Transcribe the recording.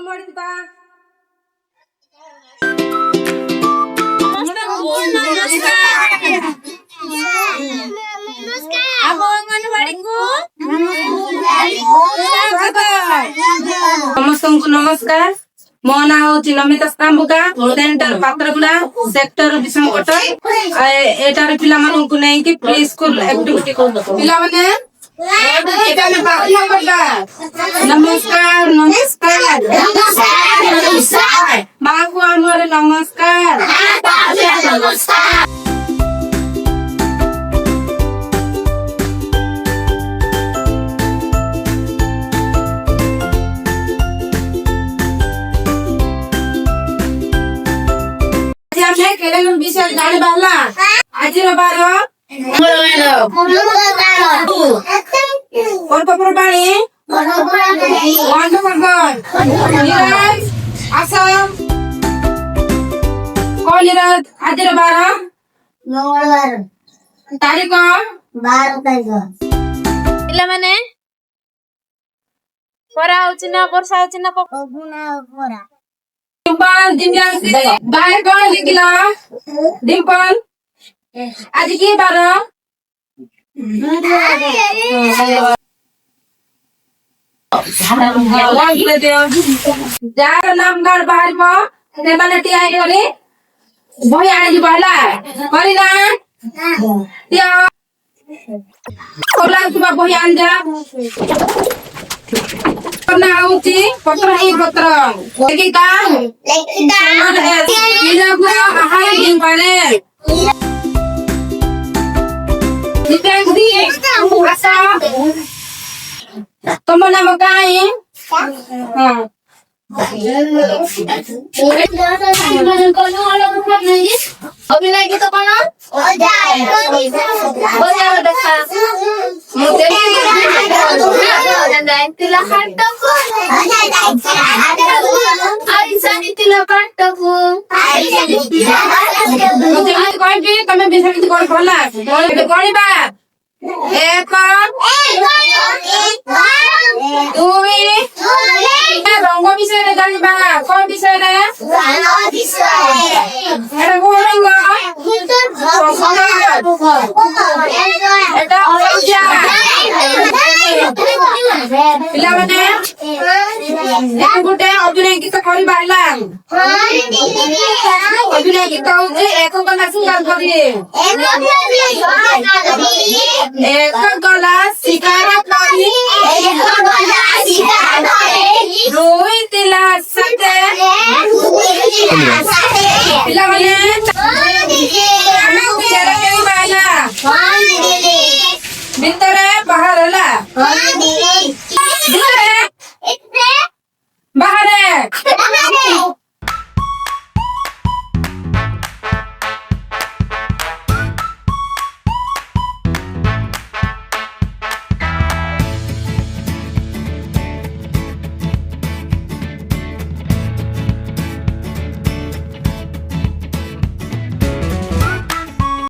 अंगनवाड़ी पिता समस्त नमस्कार। मो ना हूँ नमिता स्ताम्बुका सेंटर पात्रगुड़ा सेक्टर विषमकट एटार पिला मानू को नहीं कि प्री स्कूल एक्टिविटी पिला माने नमस्कार नमस्कार माँ को हमारे नमस्कार। विषय जाने वाला आज बार पानी आसाम आज 12 मंगलवार तारीख 12 तारीख पिला माने परा होची ना वर्षा होची ना गुना परा डिम्पल दिव्यांश बाहर कौन लिखला डिम्पल आज की बार जार नाम गाड़ बाहर में ने माने टिया करे भई आने बहला करिना टिया कोला सुबह भई आन जा करना होची पत्र ही पत्र लेखिका इला को आहार दिन पाने दिव्यांश दी आशा तुम नाम का है हां अभिनय गीत कोन देखा तिला हाटको आईसानी तिला काटको मुझे कोई भी तमे बिसरी कोई खोला कोई बा एक दुई रंग विषय रे जानिबा कोन विषय रे एटा कोरंग एटा ओजा पिला माने एक गुटे अभिनय गीत करि बाइला अभिनय गीत होजे एक गला सिंगार करिए एक गला सिंगार करी रोई तिला सते पिला माने तेरा कई बाइला भीतर बाहर होला